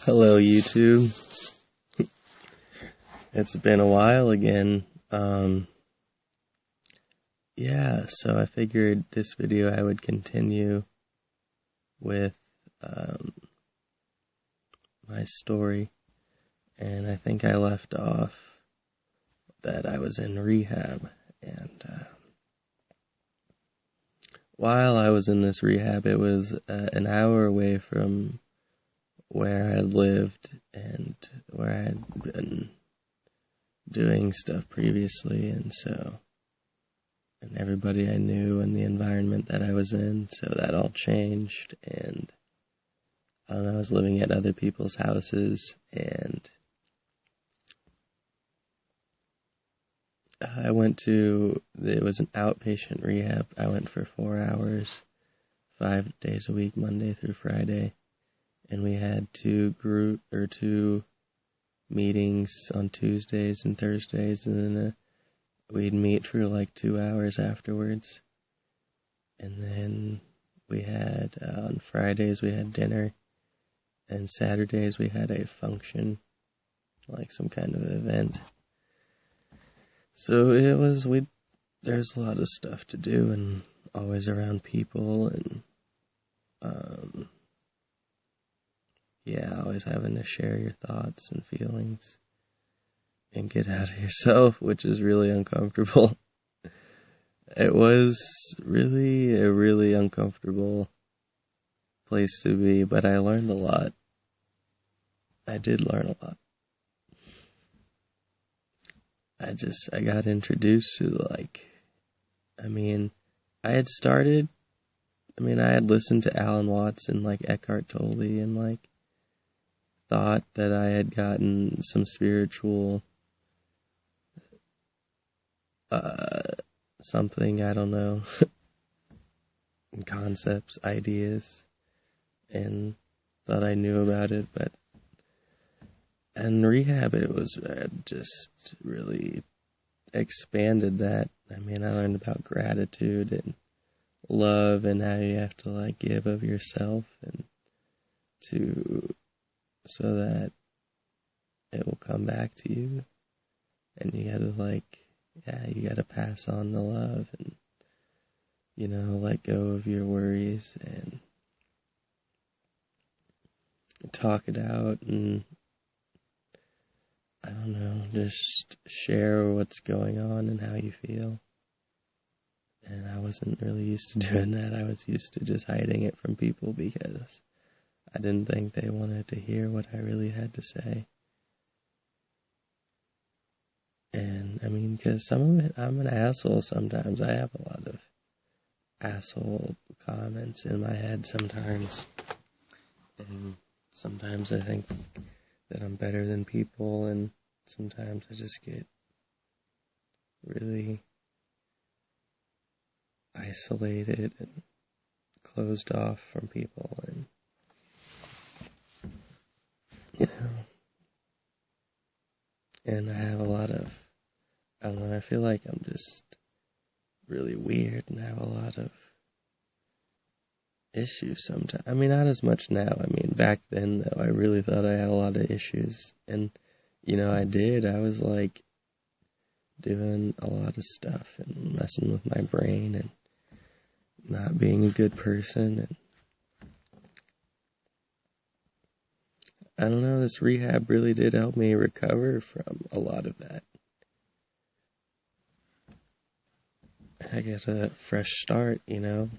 Hello, YouTube. It's been a while again. So I figured this video I would continue with my story. And I think I left off that I was in rehab. And while I was in this rehab, it was an hour away from where I lived and where I had been doing stuff previously, and everybody I knew and the environment that I was in, so that all changed. And I was living at other people's houses, and it was an outpatient rehab. I went for 4 hours, 5 days a week, Monday through Friday. And we had two meetings on Tuesdays and Thursdays, and then we'd meet for like 2 hours afterwards. And then we had, on Fridays we had dinner, and Saturdays we had a function, like some kind of event. So there's a lot of stuff to do, and always around people, and always having to share your thoughts and feelings and get out of yourself, which is really uncomfortable. It was really a really uncomfortable place to be, but I learned a lot. I did learn a lot. I got introduced to, I had listened to Alan Watts and, Eckhart Tolle, and, thought that I had gotten some spiritual, something, I don't know, concepts, ideas, and thought I knew about it, but in rehab it was just really expanded that. I learned about gratitude and love and how you have to, give of yourself and so that it will come back to you, and you gotta pass on the love and, let go of your worries and talk it out and, just share what's going on and how you feel. And I wasn't really used to doing that. I was used to just hiding it from people because I didn't think they wanted to hear what I really had to say. And, because some of it, I'm an asshole sometimes. I have a lot of asshole comments in my head sometimes. And sometimes I think that I'm better than people, and sometimes I just get really isolated and closed off from people, and and I have a lot of, I feel like I'm just really weird and have a lot of issues sometimes. Not as much now. Back then, though, I really thought I had a lot of issues, and, I did. I was, doing a lot of stuff and messing with my brain and not being a good person, and I don't know, this rehab really did help me recover from a lot of that. I get a fresh start, And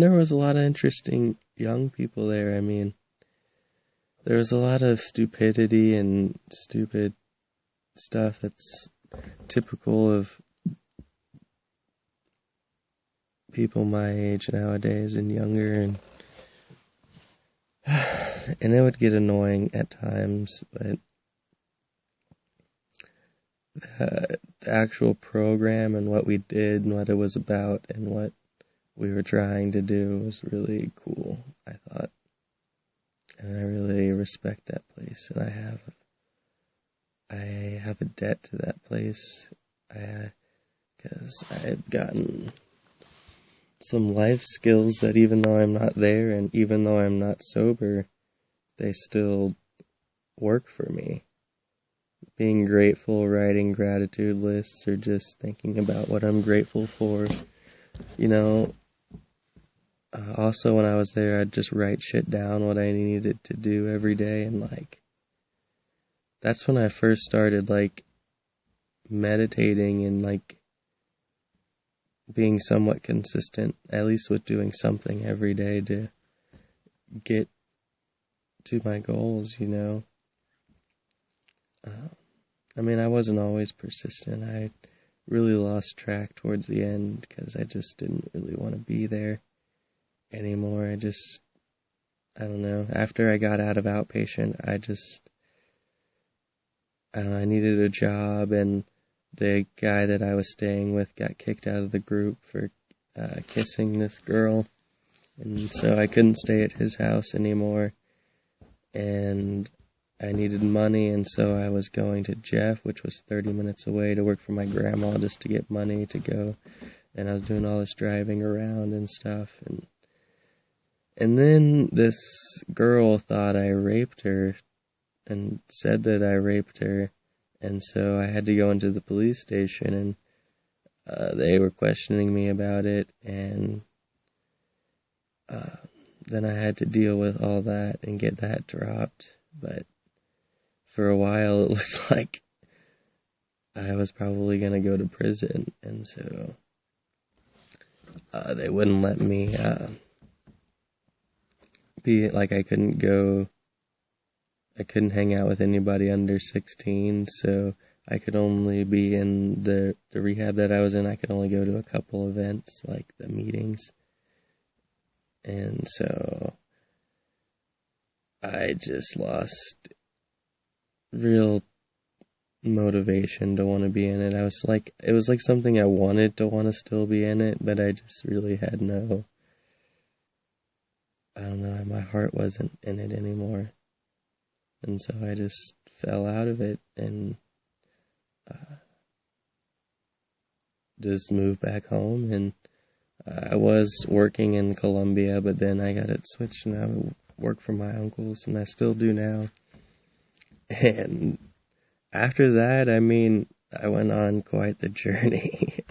there was a lot of interesting young people there. There was a lot of stupidity and stupid stuff that's typical of people my age nowadays and younger, and it would get annoying at times, but the actual program and what we did and what it was about and what we were trying to do was really cool, I thought. And I really respect that place, and I have a debt to that place, because I had gotten some life skills that even though I'm not there and even though I'm not sober, they still work for me. Being grateful, writing gratitude lists, or just thinking about what I'm grateful for. You know, also when I was there, I'd just write shit down, what I needed to do every day, and that's when I first started, meditating and, being somewhat consistent, at least with doing something every day to get to my goals, you know. I wasn't always persistent. I really lost track towards the end because I just didn't really want to be there anymore. I don't know. After I got out of outpatient, I needed a job, and the guy that I was staying with got kicked out of the group for kissing this girl, and so I couldn't stay at his house anymore, and I needed money, and so I was going to Jeff, which was 30 minutes away, to work for my grandma just to get money to go, and I was doing all this driving around and stuff, and then this girl thought I raped her and said that I raped her, and so I had to go into the police station, and they were questioning me about it, and then I had to deal with all that and get that dropped, but for a while it looked like I was probably going to go to prison, and so they wouldn't let me I couldn't hang out with anybody under 16, so I could only be in the rehab that I was in. I could only go to a couple events, like the meetings. And so I just lost real motivation to want to be in it. It was like something I wanted to want to still be in it, but I just really had I don't know, my heart wasn't in it anymore. And so I just fell out of it and just moved back home. And I was working in Colombia, but then I got it switched and I work for my uncles, and I still do now. And after that, I went on quite the journey.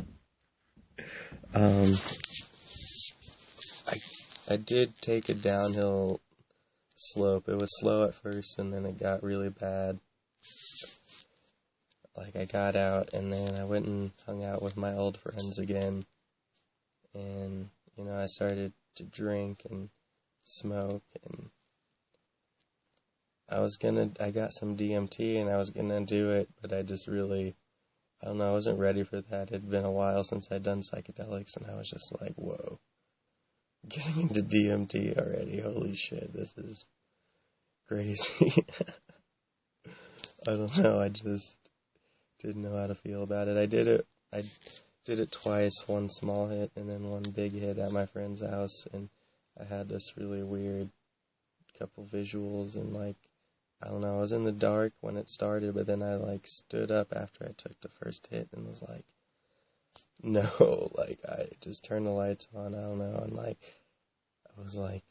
I did take a downhill slope. It was slow at first, and then it got really bad. I got out, and then I went and hung out with my old friends again, and, I started to drink and smoke, and I got some DMT, and I was gonna do it, but I just really, I don't know, I wasn't ready for that. It had been a while since I'd done psychedelics, and I was just like, whoa. Getting into DMT already, holy shit, this is crazy. I don't know, I just didn't know how to feel about it. I did it twice, one small hit and then one big hit at my friend's house, and I had this really weird couple visuals, and I don't know, I was in the dark when it started, but then I stood up after I took the first hit and was like, no, I just turned the lights on, I don't know, and I was like,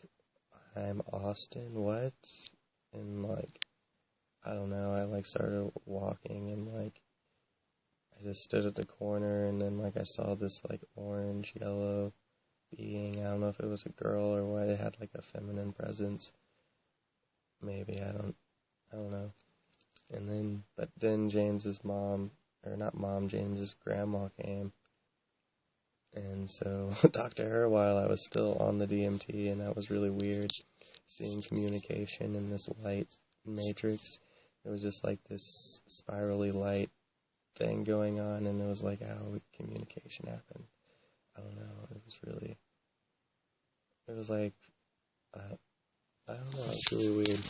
I'm Austin, what? And I don't know, I started walking, and I just stood at the corner, and then I saw this orange, yellow being. I don't know if it was a girl or what. It had a feminine presence. Maybe, I don't know. And then James's mom, or not mom, James's grandma came. And so I talked to her while I was still on the DMT, and that was really weird, seeing communication in this white matrix. It was just this spirally light thing going on, and it was how communication happened. I don't know, it was I don't know, it was really weird.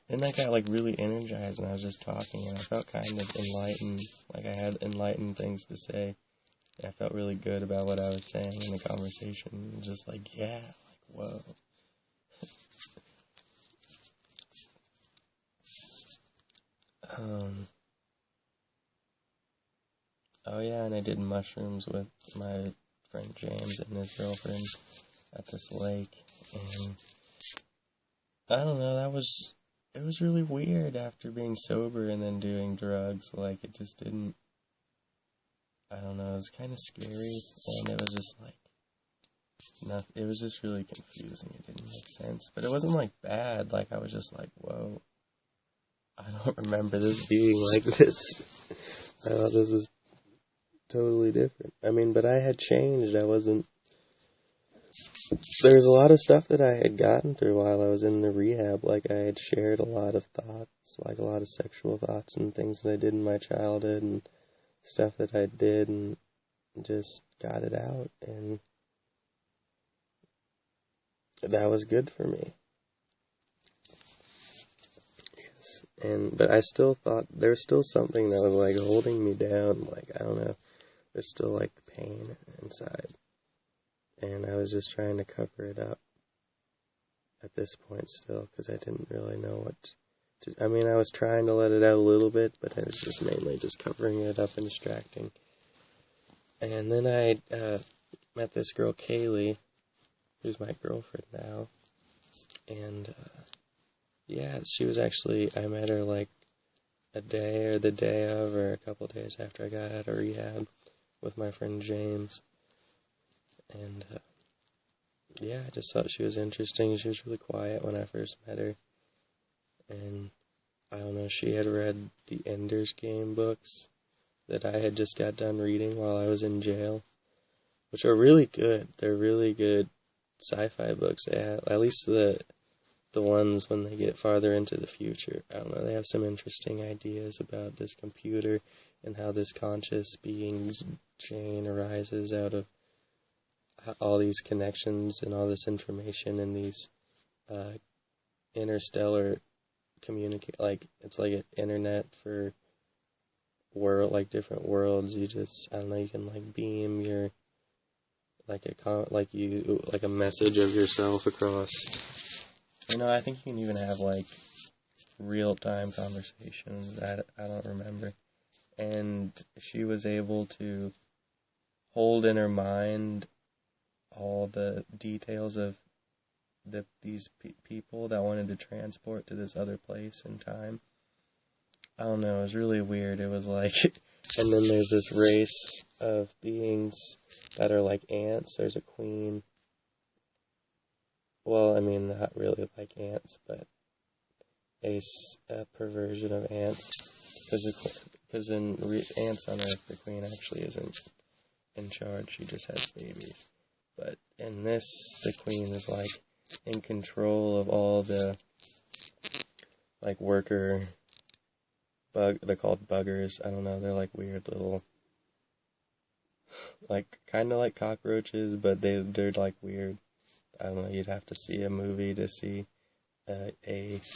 Then I got really energized, and I was just talking, and I felt kind of enlightened, I had enlightened things to say. I felt really good about what I was saying in the conversation. Just yeah, whoa. Oh yeah, and I did mushrooms with my friend James and his girlfriend at this lake, and I don't know, it was really weird after being sober and then doing drugs. Like, it just didn't, I don't know, it was kind of scary, and it was just like, it was just really confusing. It didn't make sense, but it wasn't like bad. Like, I was just like, whoa, I don't remember this being like this. I thought this was totally different. I mean, but I had changed. There was a lot of stuff that I had gotten through while I was in the rehab. Like, I had shared a lot of thoughts, like a lot of sexual thoughts and things that I did in my childhood and stuff that I did, and just got it out, and that was good for me. Yes. But I still thought there's still something that was like holding me down. Like, I don't know, there's still like pain inside. And I was just trying to cover it up at this point still, because I didn't really know what to. I mean, I was trying to let it out a little bit, but I was just mainly just covering it up and distracting. And then I met this girl, Kaylee, who's my girlfriend now. And, yeah, she was actually, I met her like a day or the day of, or a couple days after I got out of rehab with my friend James. And, yeah, I just thought she was interesting. She was really quiet when I first met her. And, I don't know, she had read the Ender's Game books that I had just got done reading while I was in jail, which are really good. They're really good sci-fi books. They have, at least the ones when they get farther into the future. I don't know, they have some interesting ideas about this computer and how this conscious being's Jane arises out of all these connections and all this information and these interstellar like, it's like an internet for like different worlds. You just, I don't know, you can like beam your like a message of yourself across. You know, I think you can even have like real-time conversations. I don't remember. And she was able to hold in her mind all the details of these people that wanted to transport to this other place in time. I don't know, it was really weird. It was like, and then there's this race of beings that are like ants. There's a queen. Well, I mean, not really like ants, but a perversion of ants. Because in Ants on Earth, the queen actually isn't in charge. She just has babies. But in this, the queen is like in control of all the like worker they're called buggers. I don't know, they're like weird little, like kind of like cockroaches, but they're like weird. I don't know, you'd have to see a movie to see an image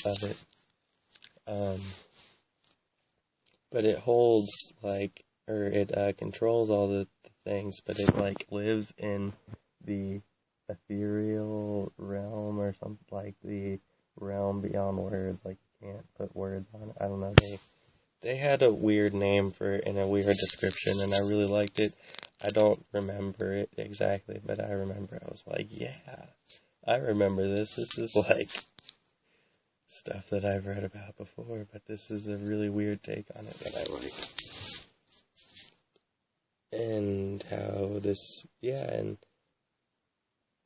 of it. But it holds like, or it controls all the things, but it like lives in the ethereal realm or something, like the realm beyond words. Like, you can't put words on it. I don't know, they had a weird name for it and a weird description, and I really liked it. I don't remember it exactly, but I remember I was like, yeah, I remember this. This is like stuff that I've read about before, but this is a really weird take on it that I like. And how this, yeah, and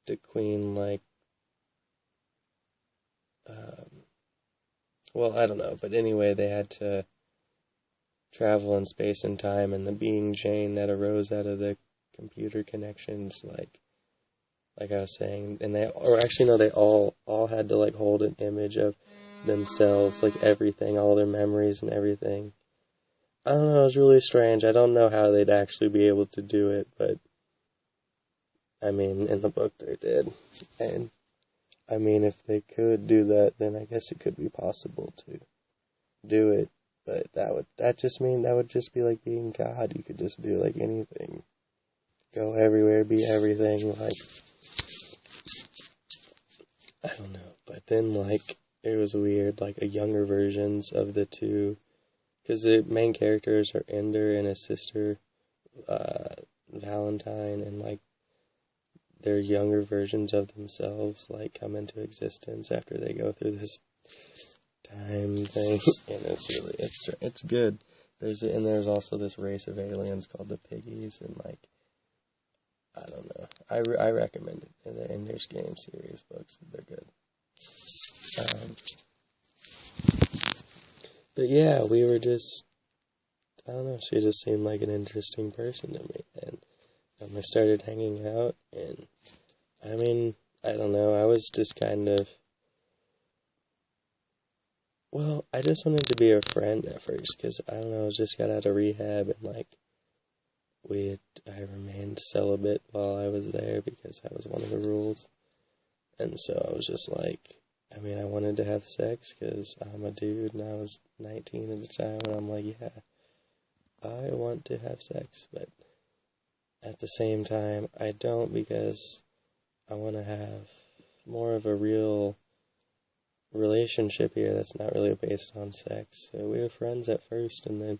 the queen, like, well, I don't know, but anyway, they had to travel in space and time, and the being Jane that arose out of the computer connections, like I was saying, and they all had to like hold an image of themselves, like everything, all their memories and everything. I don't know, it was really strange. I don't know how they'd actually be able to do it, but I mean, in the book they did. And I mean, if they could do that, then I guess it could be possible to do it. But that would just be like being God. You could just do like anything. Go everywhere, be everything, like, I don't know. But then, like, it was weird, like, a younger versions of the two, because the main characters are Ender and his sister, Valentine, and, like, their younger versions of themselves, like, come into existence after they go through this time thing, and it's good. There's also this race of aliens called the Piggies, and, like, I don't know. I recommend it. And the Ender's Game series books, they're good. But yeah, we were just, I don't know, she just seemed like an interesting person to me, and I started hanging out, and, I mean, I don't know, I was just kind of, well, I just wanted to be her friend at first, because, I don't know, I just got out of rehab, and, like, I remained celibate while I was there, because that was one of the rules, and so I was just like, I mean, I wanted to have sex, because I'm a dude, and I was 19 at the time, and I'm like, yeah, I want to have sex, but at the same time, I don't, because I want to have more of a real relationship here that's not really based on sex. So we were friends at first, and then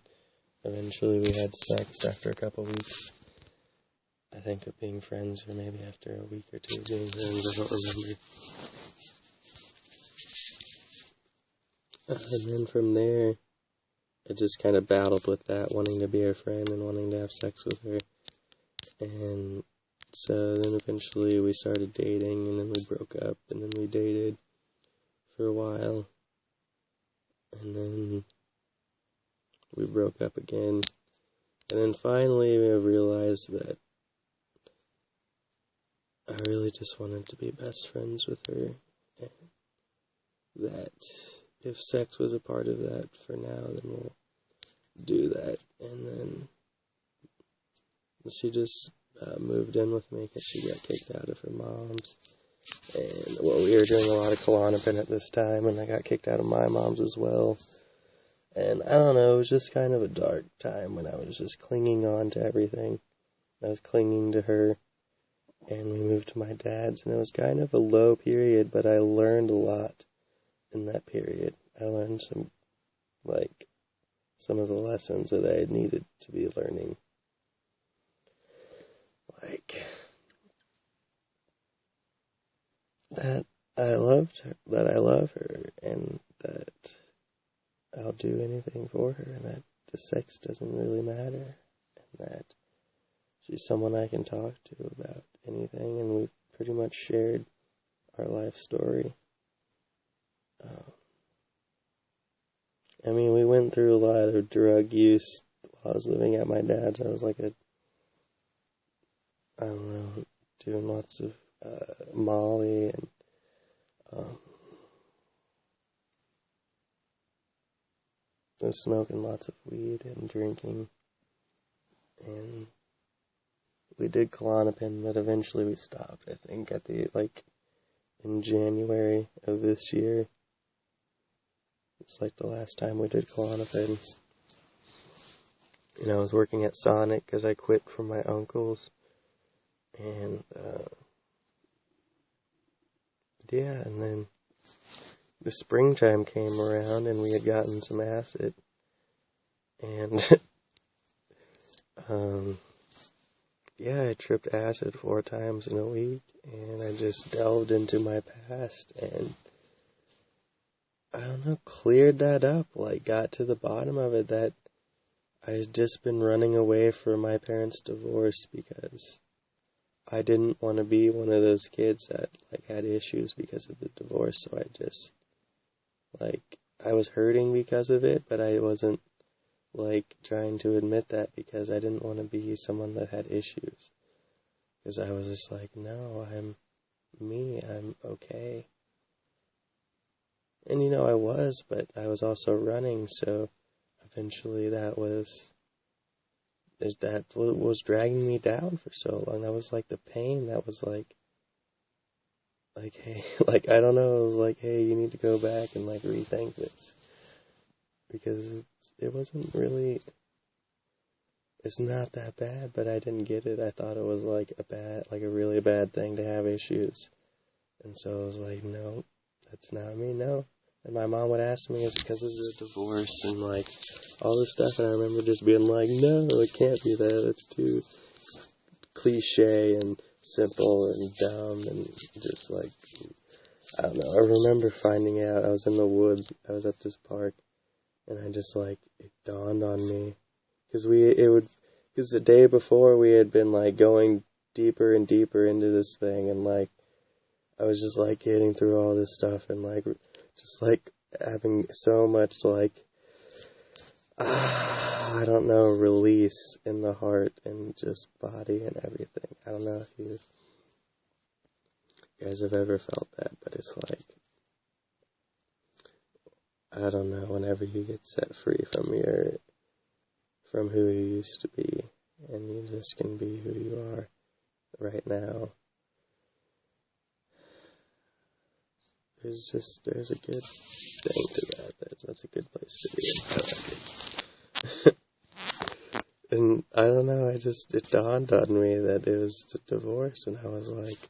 eventually we had sex after a couple weeks. I think of being friends, or maybe after a week or two of being friends, I don't remember. And then from there, I just kind of battled with that, wanting to be her friend and wanting to have sex with her. And so then eventually we started dating, and then we broke up, and then we dated for a while. And then we broke up again. And then finally I realized that I really just wanted to be best friends with her. And that if sex was a part of that for now, then we'll do that. And then she just moved in with me because she got kicked out of her mom's. And, well, we were doing a lot of Klonopin at this time, and I got kicked out of my mom's as well. And I don't know, it was just kind of a dark time when I was just clinging on to everything. I was clinging to her, and we moved to my dad's, and it was kind of a low period, but I learned a lot in that period. I learned some of the lessons that I had needed to be learning. Like, that I love her, and that I'll do anything for her, and that the sex doesn't really matter, and that she's someone I can talk to about anything, and we've pretty much shared our life story. I mean, we went through a lot of drug use while I was living at my dad's. I was like I don't know, doing lots of Molly, and I was smoking lots of weed and drinking, and we did Klonopin, but eventually we stopped, I think, in January of this year. It was like the last time we did Klonopin. I was working at Sonic because I quit from my uncle's, and and then the springtime came around, and we had gotten some acid, and I tripped acid 4 times in a week, and I just delved into my past, and I don't know, cleared that up, got to the bottom of it, that I had just been running away from my parents' divorce because I didn't want to be one of those kids that, had issues because of the divorce, so I just, I was hurting because of it, but I wasn't, trying to admit that because I didn't want to be someone that had issues. Because I was just no, I'm me, I'm okay. And, I was, but I was also running, so eventually that was dragging me down for so long. That was, the pain, that was, hey, I don't know, it was hey, you need to go back and, rethink this. Because it wasn't really, it's not that bad, but I didn't get it. I thought it was, a really bad thing to have issues. And so I was no, that's not me, no. And my mom would ask me, is it because of the divorce and, like, all this stuff? And I remember just being like, no, it can't be that. It's too cliche and simple and dumb and just, like, I don't know. I remember finding out I was in the woods. I was at this park. And I just, like, it dawned on me. Because the day before we had been, like, going deeper and deeper into this thing. And, like, I was just, like, getting through all this stuff and, like, just, like, having so much, like, I don't know, release in the heart and just body and everything. I don't know if you guys have ever felt that, but it's like, I don't know, whenever you get set free from who you used to be, and you just can be who you are right now. There's a good thing to that. That's a good place to be in. I like it. And I don't know, it dawned on me that it was the divorce, and I was like,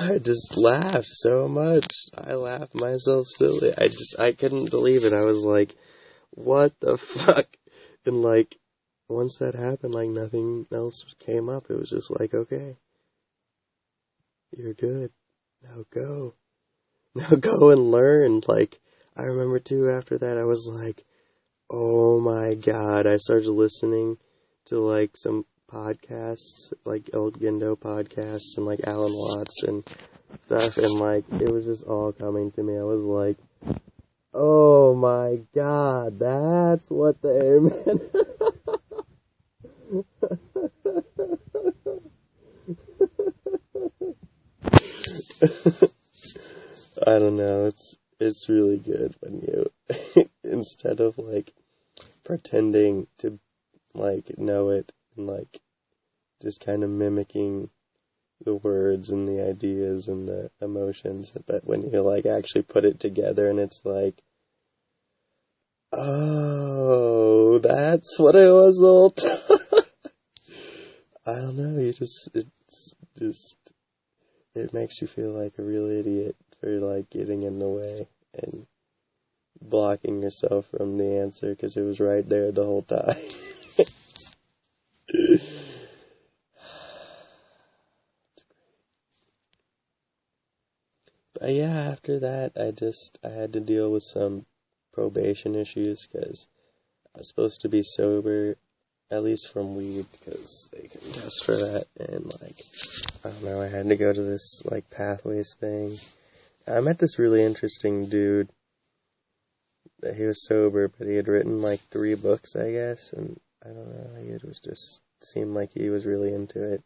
I just laughed so much. I laughed myself silly. I couldn't believe it. I was like, what the fuck? And, like, once that happened, like, nothing else came up. It was just like, okay, you're good. Now go. Now go and learn. Like, I remember, too, after that, I was like, oh my god. I started listening to, like, some podcasts, like El Guindo podcasts and, like, Alan Watts and stuff, and, like, it was just all coming to me. I was like, oh my god, that's what the amen. I don't know, it's really good when you, instead of, like, pretending to, like, know it and, like, just kind of mimicking the words and the ideas and the emotions, but when you, like, actually put it together and it's like, oh, that's what it was the whole time. I don't know, it makes you feel like a real idiot for, like, getting in the way and blocking yourself from the answer because it was right there the whole time. But yeah, after that, I had to deal with some probation issues because I was supposed to be sober, at least from weed, because they can test for that, and, like, I don't know, I had to go to this, like, Pathways thing. I met this really interesting dude. He was sober, but he had written, like, 3 books, I guess, and I don't know, seemed like he was really into it,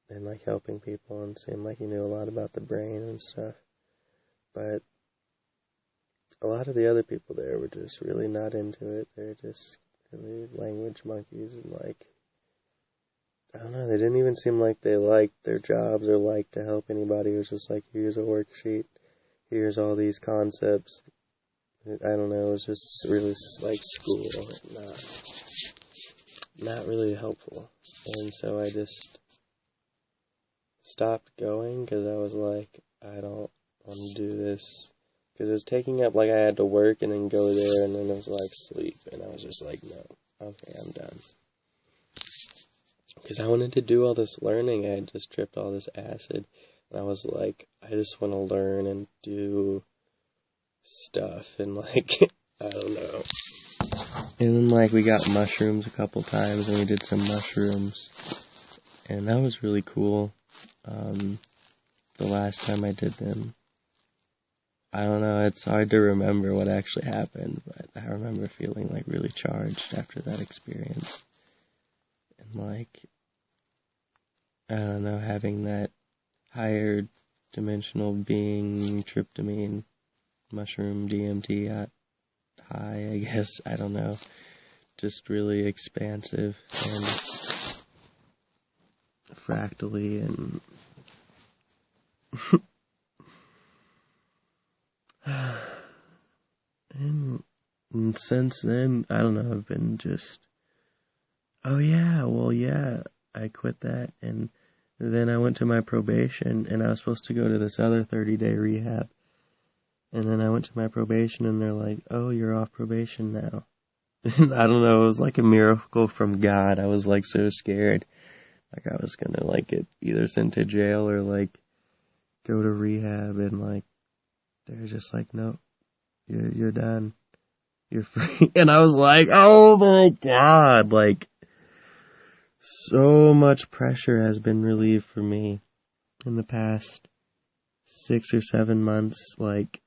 and, like, helping people, and seemed like he knew a lot about the brain and stuff, but a lot of the other people there were just really not into it. They're just really language monkeys, and, like, I don't know, they didn't even seem like they liked their jobs or liked to help anybody. It was just like, here's a worksheet, here's all these concepts. I don't know, it was just really like school, not really helpful. And so I just stopped going because I was like, I don't want to do this. Because it was taking up, like, I had to work and then go there and then it was like sleep. And I was just like, no, okay, I'm done. Because I wanted to do all this learning. I had just tripped all this acid. And I was like, I just want to learn and do stuff. And, like, I don't know. And then, like, we got mushrooms a couple times and we did some mushrooms. And that was really cool. The last time I did them. I don't know, it's hard to remember what actually happened, but I remember feeling, like, really charged after that experience. And, like, I don't know, having that higher dimensional being, tryptamine, mushroom, DMT, high, I guess, I don't know, just really expansive and fractally and and since then, I don't know, I've been just, oh yeah, well yeah, I quit that, and then I went to my probation, and I was supposed to go to this other 30-day rehab, And then I went to my probation and they're like, oh, you're off probation now. And I don't know, it was like a miracle from God. I was like so scared. Like I was gonna like get either sent to jail or like go to rehab, and like they're just like, no, you're done. You're free. And I was like, oh my God, like so much pressure has been relieved for me in the past 6 or 7 months. Like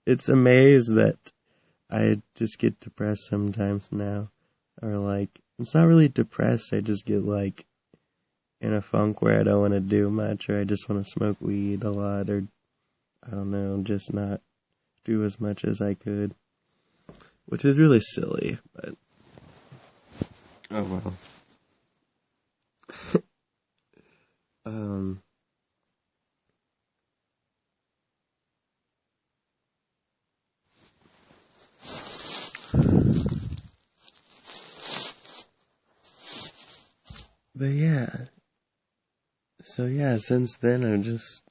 it's amazed that I just get depressed sometimes now. Or like, it's not really depressed, I just get like in a funk where I don't want to do much, or I just want to smoke weed a lot, or I don't know, just not do as much as I could. Which is really silly, but oh well. But yeah. So yeah, since then I've just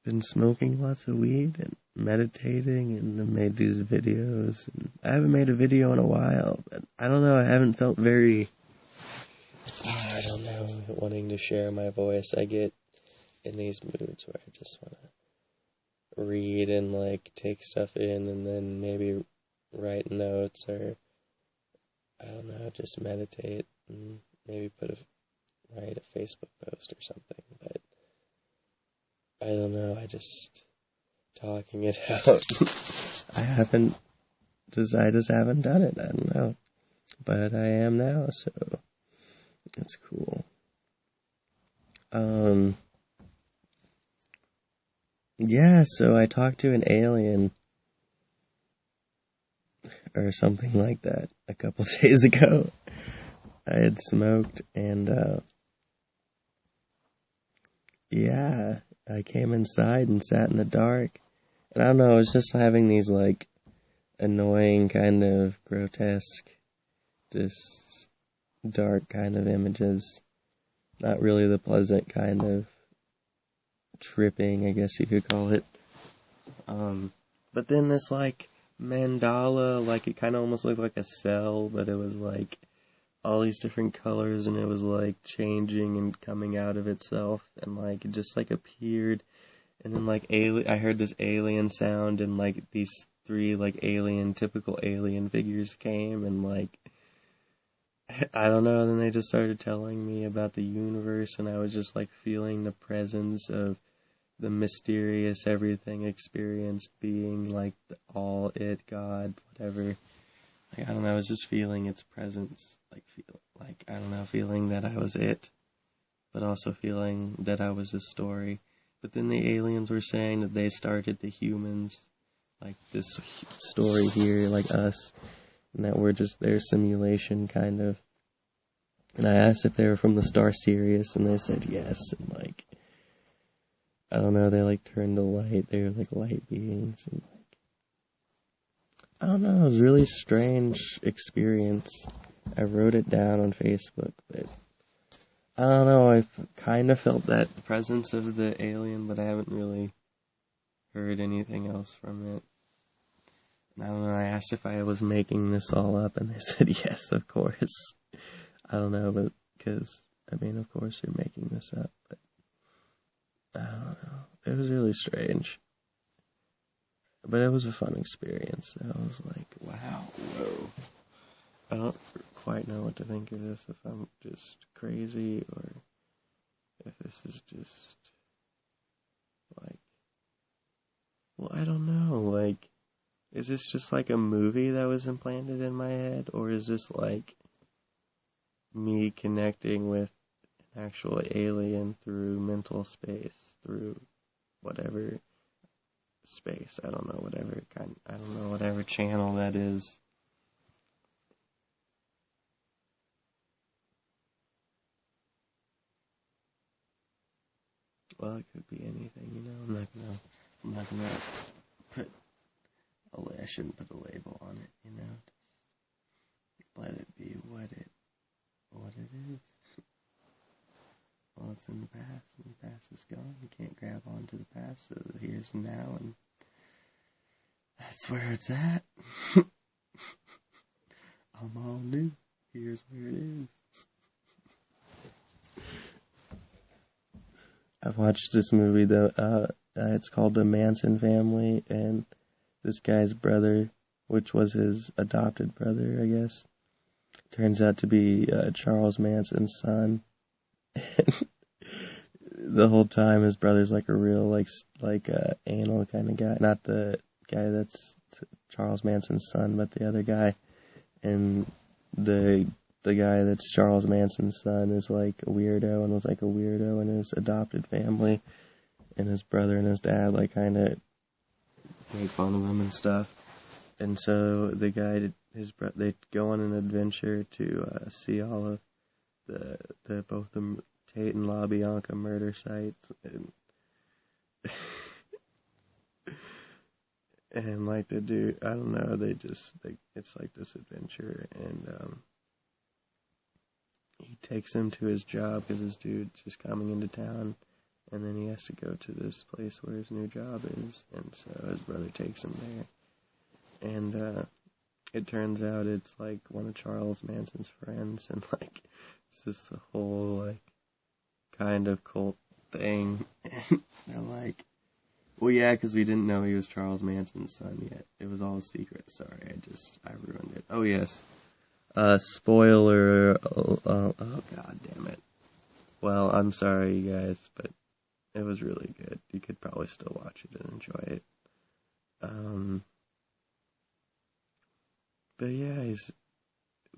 been smoking lots of weed and meditating, and I made these videos. And I haven't made a video in a while, but I don't know, I haven't felt very, I don't know, wanting to share my voice. I get in these moods where I just want to read and like take stuff in, and then maybe write notes, or I don't know, just meditate and maybe write a Facebook post or something. But I don't know, I just talking it out. I just haven't done it. I don't know, but I am now, so it's cool. Yeah, so I talked to an alien or something like that a couple days ago. I had smoked, and yeah, I came inside and sat in the dark, and I don't know, I was just having these like annoying, kind of grotesque, just dark kind of images. Not really the pleasant kind of tripping, I guess you could call it. But then this like mandala, like it kind of almost looked like a cell, but it was like all these different colors, and it was like changing and coming out of itself, and like it just like appeared, and then like I heard this alien sound, and like these 3 like typical alien figures came, and like I don't know, then they just started telling me about the universe, and I was just like feeling the presence of the mysterious everything experienced being, like all it, God, whatever. Like I don't know, I was just feeling its presence, feeling that I was it, but also feeling that I was a story. But then the aliens were saying that they started the humans, like this story here, like us, and that we're just their simulation, kind of. And I asked if they were from the star Sirius, and they said yes, and like, I don't know, they like turned to light, they were like light beings, and like, I don't know, it was a really strange experience. I wrote it down on Facebook, but I don't know, I've kind of felt that presence of the alien, but I haven't really heard anything else from it. And I don't know, I asked if I was making this all up, and they said yes, of course. I don't know, but because, I mean, of course you're making this up, but I don't know. It was really strange. But it was a fun experience. I was like, wow, whoa. I don't quite know what to think of this, if I'm just crazy or if this is just like, well, I don't know, like, is this just like a movie that was implanted in my head, or is this like me connecting with an actual alien through mental space, through whatever space, I don't know, whatever channel that is. Well, it could be anything, you know. I'm not gonna I shouldn't put a label on it, you know. Just let it be what it is. Well, it's in the past, and the past is gone. You can't grab onto the past, so here's and now, and That's where it's at. I'm all new. Here's where it is. I've watched this movie though. It's called The Manson Family, and this guy's brother, which was his adopted brother, I guess, turns out to be Charles Manson's son. The whole time, his brother's like a real anal kind of guy. Not the guy that's Charles Manson's son, but the other guy. And the guy that's Charles Manson's son is like a weirdo and was like a weirdo in his adopted family. And his brother and his dad like kind of make fun of him and stuff. And so the guy, they go on an adventure to see all of both the Tate and LaBianca murder sites, and like the dude, I don't know, it's like this adventure, and he takes him to his job because his dude's just coming into town, and then he has to go to this place where his new job is, and so his brother takes him there, and it turns out it's like one of Charles Manson's friends, and like it's just a whole like kind of cult thing, and they're like, well, yeah, because we didn't know he was Charles Manson's son yet. It was all a secret. Sorry, I ruined it. Oh, yes. Spoiler. Oh, god damn it. Well, I'm sorry, you guys, but it was really good. You could probably still watch it and enjoy it. But yeah,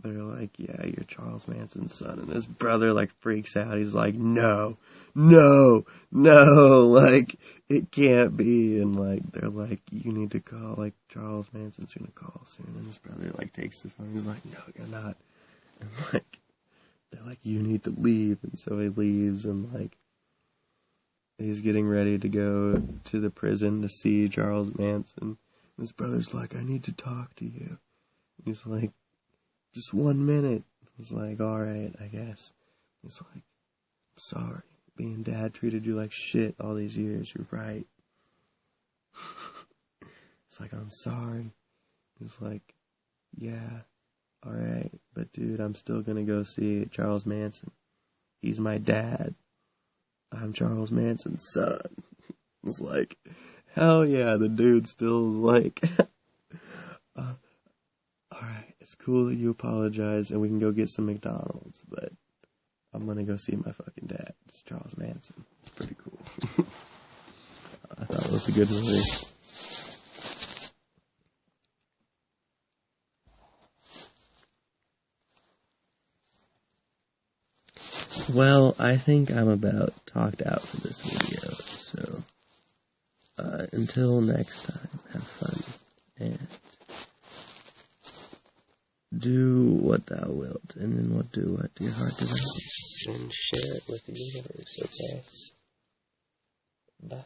they're like, yeah, you're Charles Manson's son. And his brother, like, freaks out. He's like, no, like, it can't be. And, like, they're like, you need to call, like, Charles Manson's gonna call soon. And his brother, like, takes the phone. He's like, no, you're not. And, like, they're like, you need to leave. And so he leaves, and, like, he's getting ready to go to the prison to see Charles Manson. And his brother's like, I need to talk to you. And he's like, just 1 minute. He's like, alright, I guess. He's like, I'm sorry. Being dad treated you like shit all these years. You're right. It's like, I'm sorry. He's like, yeah, alright. But dude, I'm still gonna go see Charles Manson. He's my dad. I'm Charles Manson's son. It's like, hell yeah, the dude still like, alright, it's cool that you apologize and we can go get some McDonald's, but I'm gonna go see my fucking dad. It's Charles Manson. It's pretty cool. I thought it was a good movie. Well, I think I'm about talked out for this video, so until next time, have fun, and do what thou wilt, and then what do what your heart desires, and share it with the universe, okay? Bye.